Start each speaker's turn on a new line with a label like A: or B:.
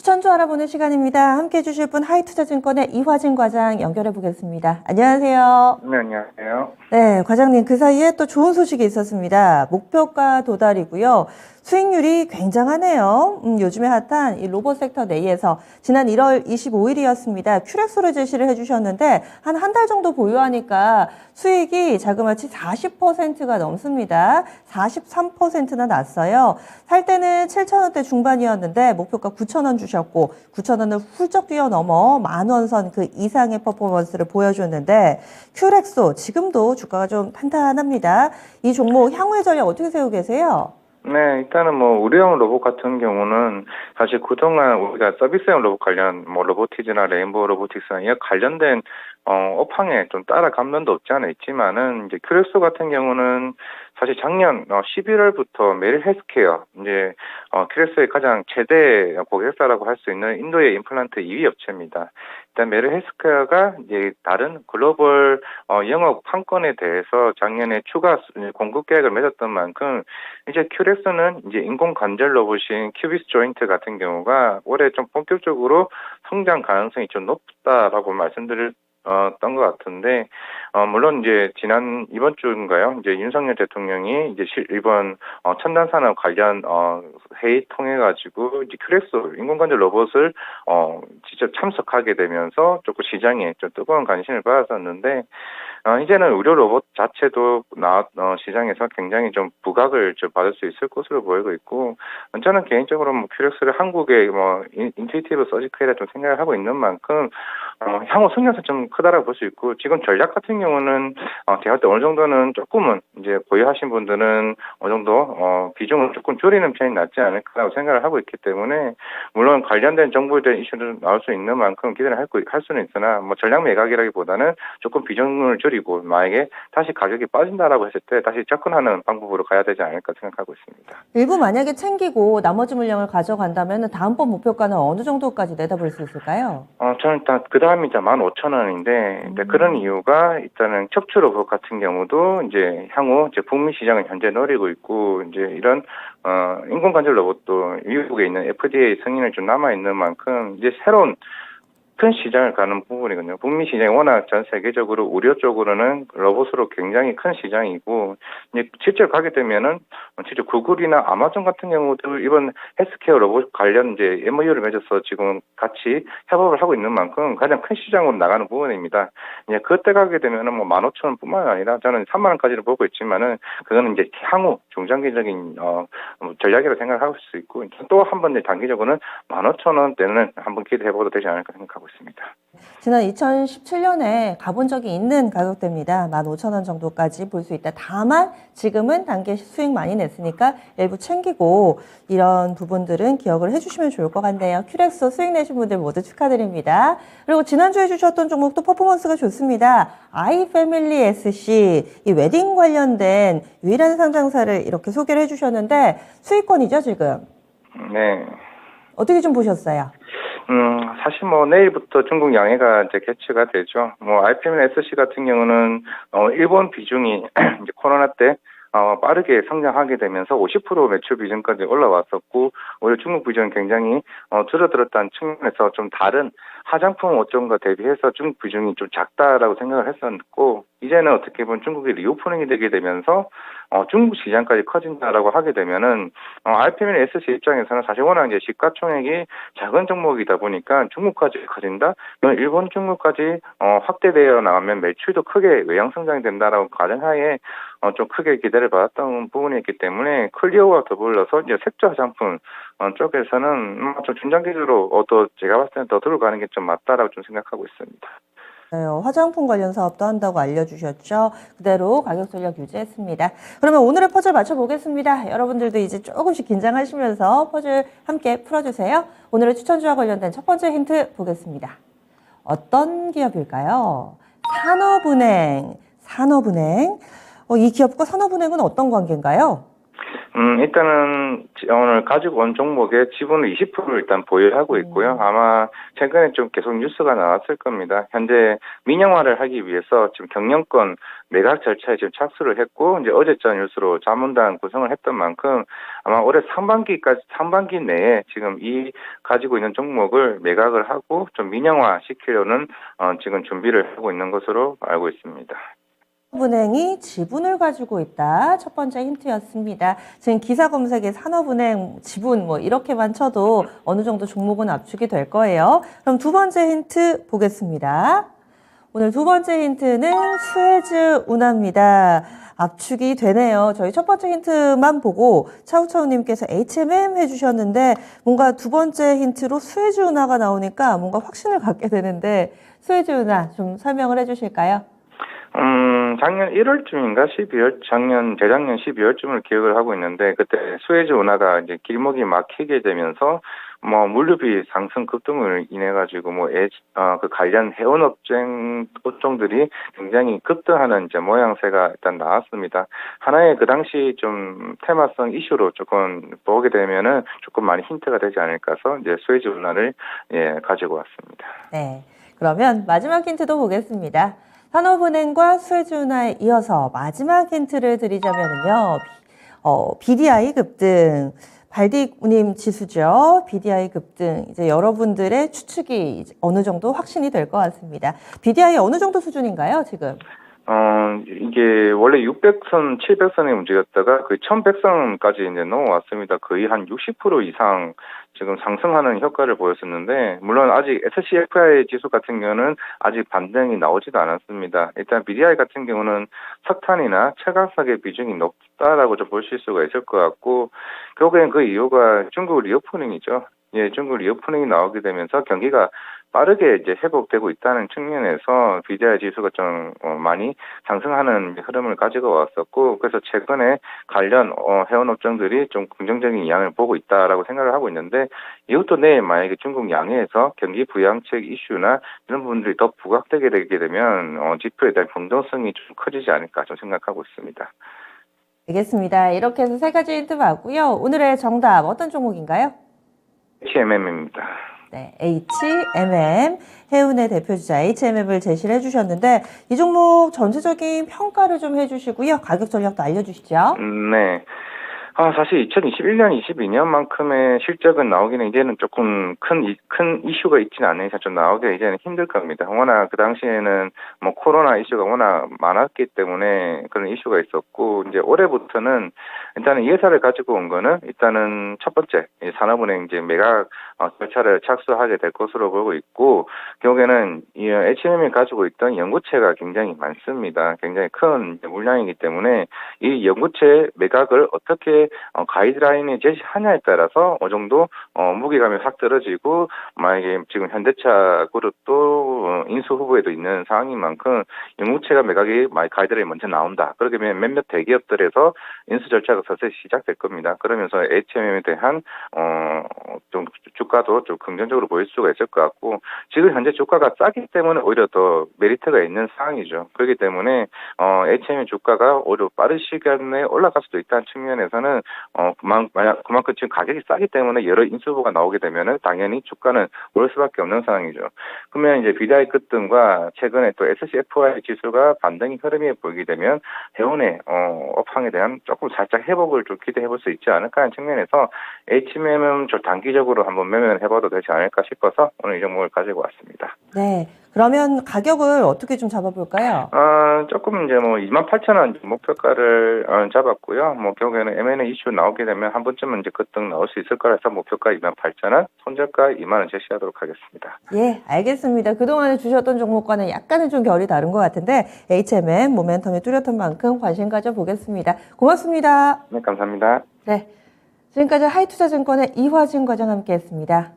A: 추천주 알아보는 시간입니다. 함께해 주실 분 하이투자증권의 이화진 과장 연결해 보겠습니다. 안녕하세요.
B: 네, 안녕하세요.
A: 네, 과장님 그 사이에 또 좋은 소식이 있었습니다. 목표가 도달이고요. 수익률이 굉장하네요. 요즘에 핫한 이 로봇 섹터 내에서 지난 1월 25일이었습니다. 큐렉소를 제시를 해주셨는데 한 달 정도 보유하니까 수익이 자그마치 40%가 넘습니다. 43%나 났어요. 살 때는 7,000원대 중반이었는데 목표가 9,000원 주셨고 9,000원을 훌쩍 뛰어넘어 10,000원 선 그 이상의 퍼포먼스를 보여줬는데 큐렉소 지금도 주가가 좀 탄탄합니다. 이 종목 향후의 전략 어떻게 세우고 계세요?
B: 네, 일단은 의료용 로봇 같은 경우는 사실 그동안 우리가 서비스용 로봇 관련, 로보티즈나 레인보우 로보틱스나 이 관련된, 업황에 좀 따라간 면도 없지 않아 있지만은, 이제 큐렉소 같은 경우는 사실 작년, 11월부터 메리 헬스케어, 이제, 큐렉소의 가장 최대 고객사라고 할 수 있는 인도의 임플란트 2위 업체입니다. 일단 메리 헬스케어가 이제 다른 글로벌, 영업 판권에 대해서 작년에 추가 공급 계획을 맺었던 만큼, 이제 큐렉스는 이제 인공 관절 로봇인 큐비스 조인트 같은 경우가 올해 좀 본격적으로 성장 가능성이 좀 높다라고 말씀드릴 던 것 같은데, 물론 이제 이번 주인가요? 이제 윤석열 대통령이 이제 이번 첨단 산업 관련 회의 통해 가지고 이제 큐렉소 인공관절 로봇을 직접 참석하게 되면서 조금 시장에 좀 뜨거운 관심을 받았었는데, 이제는 의료 로봇 자체도 시장에서 굉장히 좀 부각을 좀 받을 수 있을 것으로 보이고 있고, 저는 개인적으로 큐렉스를 한국의 인투이티브 서지컬에 좀 생각을 하고 있는 만큼, 향후 성장성 좀 크다라고 볼 수 있고, 지금 전략 같은 경우는, 제가 때 어느 정도는 조금은 이제 보유하신 분들은 어느 정도, 비중을 조금 줄이는 편이 낫지 않을까라고 생각을 하고 있기 때문에, 물론 관련된 정보에 대한 이슈도 나올 수 있는 만큼 기대를 할 수는 있으나, 전략 매각이라기보다는 조금 비중을 줄이고, 만약에 다시 가격이 빠진다라고 했을 때 다시 접근하는 방법으로 가야 되지 않을까 생각하고 있습니다.
A: 일부 만약에 챙기고 나머지 물량을 가져간다면 다음번 목표가는 어느 정도까지 내다볼 수 있을까요?
B: 저는 일단 그 다음이 이제 15,000원인데, 그런 이유가 일단은 척추 로봇 같은 경우도 이제 향후 이제 북미 시장을 현재 노리고 있고, 이제 이런 인공관절 로봇도 미국에 있는 FDA 승인을 좀 남아 있는 만큼 이제 새로운 큰 시장을 가는 부분이거든요. 북미 시장이 워낙 전 세계적으로 의료 쪽으로는 로봇으로 굉장히 큰 시장이고, 이제 실제로 가게 되면은, 실제 구글이나 아마존 같은 경우도 이번 헬스케어 로봇 관련 이제 MOU를 맺어서 지금 같이 협업을 하고 있는 만큼 가장 큰 시장으로 나가는 부분입니다. 이제 그때 가게 되면은 15,000원 뿐만 아니라 저는 3만 원까지를 보고 있지만은, 그거는 이제 향후 중장기적인, 전략이라고 생각할 수 있고, 또 한 번 단기적으로는 15,000원대는 한번 기대해봐도 되지 않을까 생각하고 있습니다.
A: 지난 2017년에 가본 적이 있는 가격대입니다. 15,000원 정도까지 볼 수 있다. 다만 지금은 단기 수익 많이 냈으니까 일부 챙기고 이런 부분들은 기억을 해주시면 좋을 것 같네요. 큐렉소 수익 내신 분들 모두 축하드립니다. 그리고 지난주에 주셨던 종목도 퍼포먼스가 좋습니다. 아이패밀리 SC, 이 웨딩 관련된 유일한 상장사를 이렇게 소개를 해주셨는데 수익권이죠 지금?
B: 네.
A: 어떻게 좀 보셨어요?
B: 사실 내일부터 중국 양해가 이제 개최가 되죠. IPM SC 같은 경우는, 일본 비중이 이제 코로나 때, 빠르게 성장하게 되면서 50% 매출 비중까지 올라왔었고, 오히려 중국 비중은 굉장히, 줄어들었다는 측면에서 좀 다른 화장품 업종과 대비해서 중국 비중이 좀 작다라고 생각을 했었고, 이제는 어떻게 보면 중국이 리오프닝이 되게 되면서, 중국 시장까지 커진다라고 하게 되면은, RPM SC 입장에서는 사실 워낙 이제 시가총액이 작은 종목이다 보니까 중국까지 커진다? 그럼 일본, 중국까지, 확대되어 나가면 매출도 크게 외형 성장이 된다라고 가정하에, 좀 크게 기대를 받았던 부분이었기 때문에 클리어와 더불어서 이제 색조 화장품, 쪽에서는 좀 중장기적으로 또 제가 봤을 때는 더 들어가는 게 좀 맞다라고 좀 생각하고 있습니다.
A: 네, 화장품 관련 사업도 한다고 알려주셨죠. 그대로 가격 전략 유지했습니다. 그러면 오늘의 퍼즐 맞춰보겠습니다. 여러분들도 이제 조금씩 긴장하시면서 퍼즐 함께 풀어주세요. 오늘의 추천주와 관련된 첫 번째 힌트 보겠습니다. 어떤 기업일까요? 산업은행. 이 기업과 산업은행은 어떤 관계인가요?
B: 일단은 오늘 가지고 온 종목의 지분을 20%를 일단 보유하고 있고요. 아마 최근에 좀 계속 뉴스가 나왔을 겁니다. 현재 민영화를 하기 위해서 지금 경영권 매각 절차에 지금 착수를 했고, 이제 어제자 뉴스로 자문단 구성을 했던 만큼 아마 올해 상반기 내에 지금 이 가지고 있는 종목을 매각을 하고 좀 민영화 시키려는 지금 준비를 하고 있는 것으로 알고 있습니다.
A: 산업은행이 지분을 가지고 있다. 첫 번째 힌트였습니다. 지금 기사 검색에 산업은행 지분 뭐 이렇게만 쳐도 어느 정도 종목은 압축이 될 거예요. 그럼 두 번째 힌트 보겠습니다. 오늘 두 번째 힌트는 수에즈 운하입니다. 압축이 되네요. 저희 첫 번째 힌트만 보고 차우차우님께서 HMM 해주셨는데 뭔가 두 번째 힌트로 수에즈 운하가 나오니까 뭔가 확신을 갖게 되는데 수에즈 운하 좀 설명을 해주실까요?
B: 작년 1월쯤인가 재작년 12월쯤을 기억을 하고 있는데, 그때 수에즈 운하가 이제 길목이 막히게 되면서, 물류비 상승 급등을 인해 가지고, 그 관련 해운 업종들이 굉장히 급등하는 이제 모양새가 일단 나왔습니다. 하나의 그 당시 좀 테마성 이슈로 조금 보게 되면은 조금 많이 힌트가 되지 않을까 해서 이제 수에즈 운하를 가지고 왔습니다.
A: 네. 그러면 마지막 힌트도 보겠습니다. 산업은행과 수에즈운하에 이어서 마지막 힌트를 드리자면요. BDI 급등, 발디님 지수죠. BDI 급등. 이제 여러분들의 추측이 어느 정도 확신이 될 것 같습니다. BDI 어느 정도 수준인가요, 지금?
B: 이게 원래 600선, 700선에 움직였다가 거의 1100선까지 이제 넘어왔습니다. 거의 한 60% 이상 지금 상승하는 효과를 보였었는데, 물론 아직 SCFI 지수 같은 경우는 아직 반등이 나오지도 않았습니다. 일단 BDI 같은 경우는 석탄이나 철강석의 비중이 높다라고 좀 보실 수가 있을 것 같고, 결국엔 그 이유가 중국 리오프닝이죠. 중국 리오프닝이 나오게 되면서 경기가 빠르게 이제 회복되고 있다는 측면에서 BDI 지수가 좀 많이 상승하는 흐름을 가지고 왔었고, 그래서 최근에 관련 해운 업종들이 좀 긍정적인 영향을 보고 있다라고 생각을 하고 있는데, 이것도 내일 만약에 중국 양해에서 경기 부양책 이슈나 이런 부분들이 더 부각되게 되게 되면 지표에 대한 긍정성이 좀 커지지 않을까 좀 생각하고 있습니다.
A: 알겠습니다. 이렇게 해서 세 가지 힌트 받고요. 오늘의 정답 어떤 종목인가요?
B: HMM입니다.
A: 네, HMM, 해운의 대표주자 HMM을 제시를 해주셨는데 이 종목 전체적인 평가를 좀 해주시고요. 가격 전략도 알려주시죠.
B: 네. 사실 2021년, 22년만큼의 실적은 나오기는 이제는 조금 큰 이슈가 있지는 않는 이상 좀 나오기가 이제는 힘들 겁니다. 워낙 그 당시에는 코로나 이슈가 워낙 많았기 때문에 그런 이슈가 있었고, 이제 올해부터는 일단은 이 회사를 가지고 온 거는 일단은 첫 번째, 산업은행 이제 매각 절차를 착수하게 될 것으로 보고 있고, 결국에는 이 HMM이 가지고 있던 연구체가 굉장히 많습니다. 굉장히 큰 물량이기 때문에 이 연구체 매각을 어떻게 가이드라인에 제시하냐에 따라서 어느 정도 무게감이 확 떨어지고, 만약에 지금 현대차 그룹도 인수 후보에도 있는 상황인 만큼 연구체가 매각이 가이드라인이 먼저 나온다. 그렇게 되면 몇몇 대기업들에서 인수 절차가 서서히 시작될 겁니다. 그러면서 HMM에 대한 좀 주가도 좀 긍정적으로 보일 수가 있을 것 같고, 지금 현재 주가가 싸기 때문에 오히려 더 메리트가 있는 상황이죠. 그렇기 때문에 HMM 주가가 오히려 빠른 시간에 올라갈 수도 있다는 측면에서는 그만큼 지금 가격이 싸기 때문에 여러 인수 후보가 나오게 되면은 당연히 주가는 오를 수밖에 없는 상황이죠. 그러면 이제 BDI 급등과 최근에 또 SCFI 지수가 반등의 흐름이 보이게 되면 해운의 업황에 대한 조금 살짝 회복을 좀 기대해 볼 수 있지 않을까 하는 측면에서 HMM은 좀 단기적으로 한번 매매를 해봐도 되지 않을까 싶어서 오늘 이 종목을 가지고 왔습니다.
A: 네. 그러면 가격을 어떻게 좀 잡아볼까요?
B: 조금 이제 28,000원 목표가를 잡았고요. 결국에는 M&A 이슈 나오게 되면 한 번쯤은 이제 급등 나올 수 있을 거라서 목표가 28,000원, 손절가 2만원 제시하도록 하겠습니다.
A: 예, 알겠습니다. 그동안에 주셨던 종목과는 약간은 좀 결이 다른 것 같은데 HMM 모멘텀이 뚜렷한 만큼 관심 가져보겠습니다. 고맙습니다.
B: 네, 감사합니다.
A: 네, 지금까지 하이투자증권의 이화진 과장 함께했습니다.